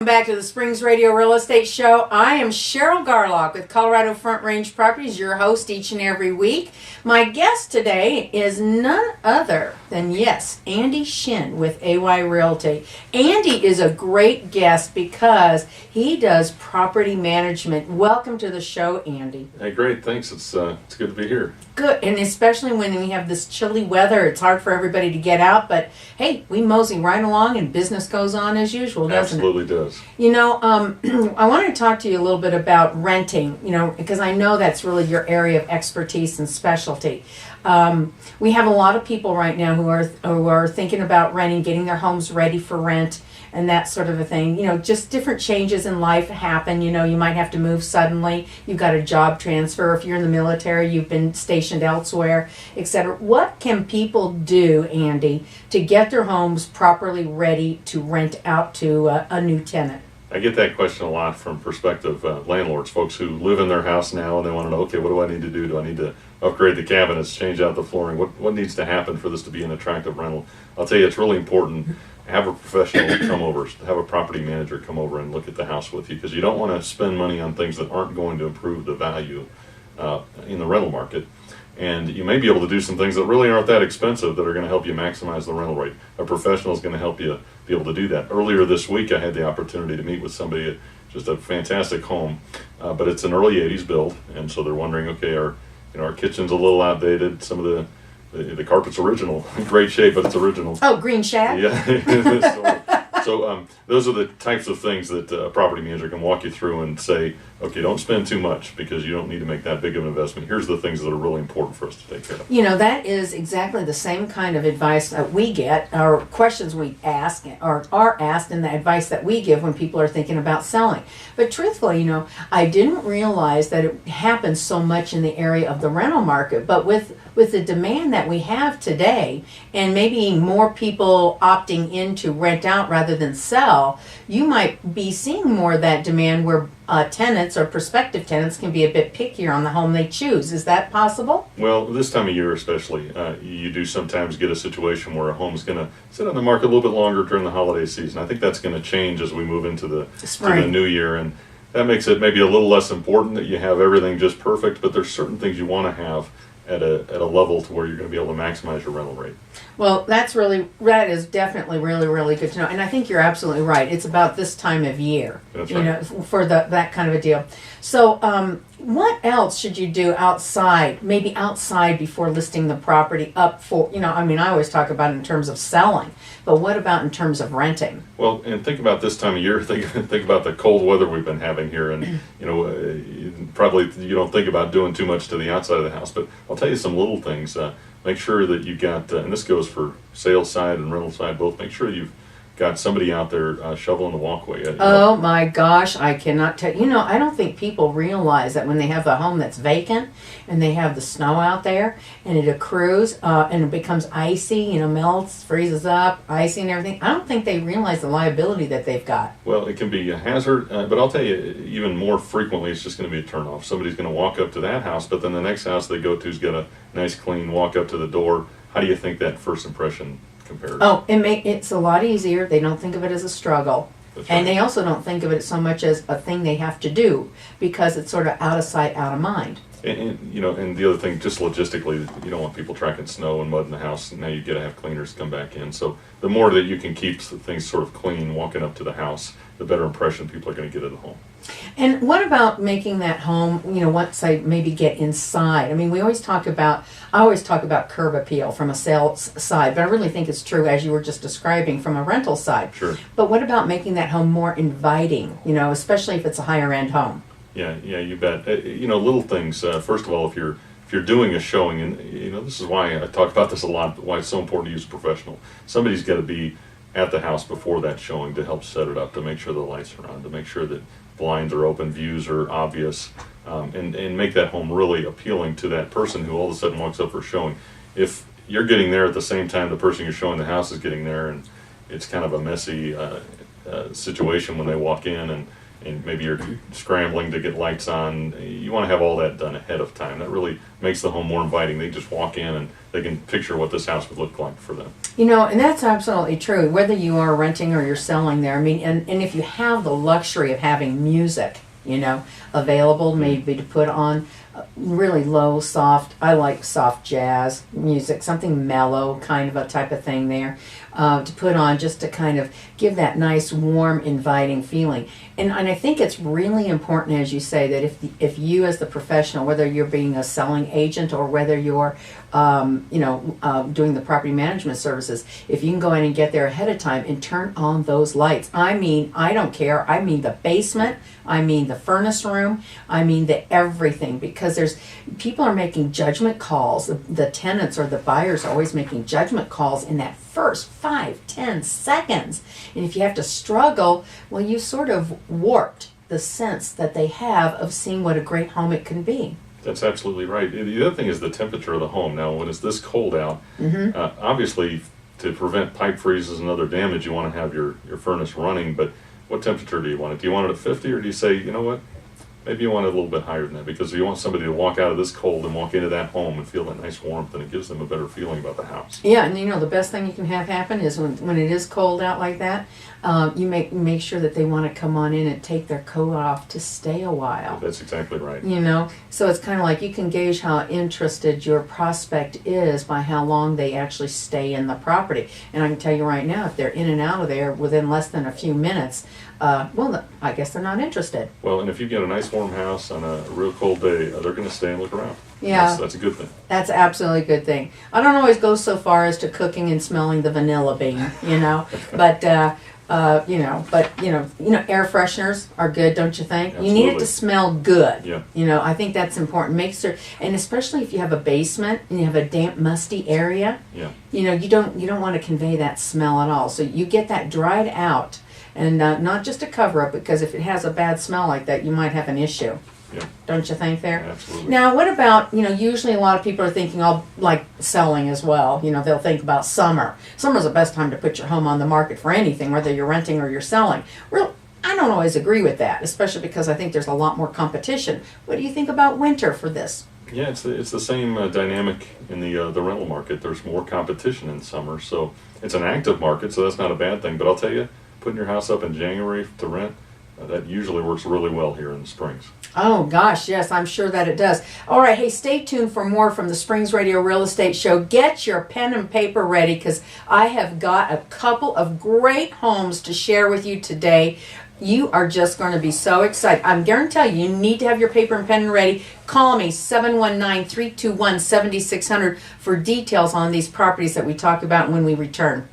Welcome back to the Springs Radio Real Estate Show. I am Cheryl Garlock with Colorado Front Range Properties, your host each and every week. My guest today is none other than, yes, Andy Shinn with AY Realty. Andy is a great guest because he does property management. Welcome to the show, Andy. Hey, great. Thanks. It's good to be here. Good, and especially when we have this chilly weather, it's hard for everybody to get out, but hey, we mosey right along and business goes on as usual, doesn't it? Absolutely does. You know, I wanted to talk to you a little bit about renting, because I know that's really your area of expertise and specialty. We have a lot of people right now who are thinking about renting, getting their homes ready for rent, and that sort of a thing. Just different changes in life happen. You might have to move suddenly. You've got a job transfer. If you're in the military, you've been stationed elsewhere, etc. What can people do, Andy, to get their homes properly ready to rent out to a new tenant? I get that question a lot from prospective landlords, folks who live in their house now and they want to know, okay, what do I need to do? Do I need to upgrade the cabinets, change out the flooring? What needs to happen for this to be an attractive rental? I'll tell you, it's really important. Have a professional come over, have a property manager come over and look at the house with you, because you don't want to spend money on things that aren't going to improve the value in the rental market. And you may be able to do some things that really aren't that expensive that are going to help you maximize the rental rate. A professional is going to help you be able to do that. Earlier this week, I had the opportunity to meet with somebody at just a fantastic home, but it's an early 80s build, and so they're wondering, okay, our kitchen's a little outdated. Some of the carpet's original, in great shape, but it's original. Oh, green shack? Yeah. So those are the types of things that a property manager can walk you through and say, okay, don't spend too much because you don't need to make that big of an investment. Here's the things that are really important for us to take care of. That is exactly the same kind of advice that we get, or questions we ask, or are asked, and the advice that we give when people are thinking about selling. But truthfully, I didn't realize that it happens so much in the area of the rental market. But with the demand that we have today, and maybe more people opting in to rent out rather than sell, you might be seeing more of that demand where tenants or prospective tenants can be a bit pickier on the home they choose. Is that possible? Well, this time of year especially, you do sometimes get a situation where a home is going to sit on the market a little bit longer during the holiday season. I think that's going to change as we move into the new year, and that makes it maybe a little less important that you have everything just perfect, but there's certain things you want to have at a level to where you're going to be able to maximize your rental rate. Well, that is definitely really, really good to know. And I think you're absolutely right. It's about this time of year, That's right. For that kind of a deal. So what else should you do outside, maybe outside before listing the property up for, I always talk about it in terms of selling, but what about in terms of renting? Well, and think about this time of year. Think about the cold weather we've been having here, and probably you don't think about doing too much to the outside of the house. But I'll tell you some little things. Make sure that you got, and this goes for sales side and rental side both. Make sure you've got somebody out there shoveling the walkway. Oh my gosh, I cannot tell. I don't think people realize that when they have a home that's vacant and they have the snow out there and it accrues and it becomes icy, melts, freezes up, icy and everything. I don't think they realize the liability that they've got. Well, it can be a hazard, but I'll tell you, even more frequently, it's just going to be a turnoff. Somebody's going to walk up to that house, but then the next house they go to's got a nice clean walk up to the door. How do you think that first impression compared? Oh, it's a lot easier. They don't think of it as a struggle. That's right. And they also don't think of it so much as a thing they have to do, because it's sort of out of sight, out of mind. And the other thing, just logistically, you don't want people tracking snow and mud in the house. Now you got to have cleaners come back in. So the more that you can keep things sort of clean walking up to the house, the better impression people are going to get of the home. And what about making that home, once I maybe get inside? I always talk about curb appeal from a sales side, but I really think it's true, as you were just describing, from a rental side. Sure. But what about making that home more inviting, especially if it's a higher end home? Yeah, you bet. Little things. First of all, if you're doing a showing, and this is why I talk about this a lot, why it's so important to use a professional. Somebody's got to be at the house before that showing to help set it up, to make sure the lights are on, to make sure that blinds are open, views are obvious, and make that home really appealing to that person who all of a sudden walks up for a showing. If you're getting there at the same time the person you're showing the house is getting there, and it's kind of a messy situation when they walk in, and and maybe you're scrambling to get lights on. You want to have all that done ahead of time. That really makes the home more inviting. They just walk in and they can picture what this house would look like for them. You know, and that's absolutely true. Whether you are renting or you're selling there, I mean, and if you have the luxury of having music, you know, available maybe to put on, really low, soft, I like soft jazz music, something mellow kind of a type of thing there, to put on just to kind of give that nice, warm, inviting feeling. And I think it's really important, as you say, that if you as the professional, whether you're being a selling agent or whether you're doing the property management services, if you can go in and get there ahead of time and turn on those lights. I mean, I don't care. I mean the basement. I mean the furnace room. I mean the everything, because people are making judgment calls. The tenants or the buyers are always making judgment calls in that first 5-10 seconds. And if you have to struggle, well, you sort of warped the sense that they have of seeing what a great home it can be. That's absolutely right. The other thing is the temperature of the home. Now, when it's this cold out, obviously to prevent pipe freezes and other damage, you want to have your furnace running, but what temperature do you want it? Do you want it at 50, or do you say, you know what, maybe you want it a little bit higher than that, because you want somebody to walk out of this cold and walk into that home and feel that nice warmth, and it gives them a better feeling about the house. Yeah, and you know, the best thing you can have happen is when it is cold out like that, you make sure that they want to come on in and take their coat off to stay a while. That's exactly right. You know, so it's kind of like you can gauge how interested your prospect is by how long they actually stay in the property. And I can tell you right now, if they're in and out of there within less than a few minutes, I guess they're not interested. Well, and if you get a nice warm house on a real cold day, they're going to stay and look around. Yeah. That's a good thing. That's absolutely a good thing. I don't always go so far as to cooking and smelling the vanilla bean, you know, but air fresheners are good, don't you think? Absolutely. You need it to smell good. Yeah. You know, I think that's important. Make sure, and especially if you have a basement and you have a damp, musty area, Yeah. you know, you don't want to convey that smell at all. So you get that dried out, and not just a cover up, because if it has a bad smell like that, you might have an issue. Yeah. Don't you think there? Absolutely. Now, what about, usually a lot of people are thinking, like selling as well. You know, they'll think about summer. Summer's the best time to put your home on the market for anything, whether you're renting or you're selling. Well, I don't always agree with that, especially because I think there's a lot more competition. What do you think about winter for this? Yeah, it's the same dynamic in the rental market. There's more competition in summer, so it's an active market, so that's not a bad thing. But I'll tell you, putting your house up in January to rent, that usually works really well here in the Springs. Oh gosh, yes, I'm sure that it does. All right, hey, stay tuned for more from the Springs Radio Real Estate Show. Get your pen and paper ready, because I have got a couple of great homes to share with you today. You are just going to be so excited. I'm guaranteeing you need to have your paper and pen ready. Call me, 719-321-7600, for details on these properties that we talk about when we return.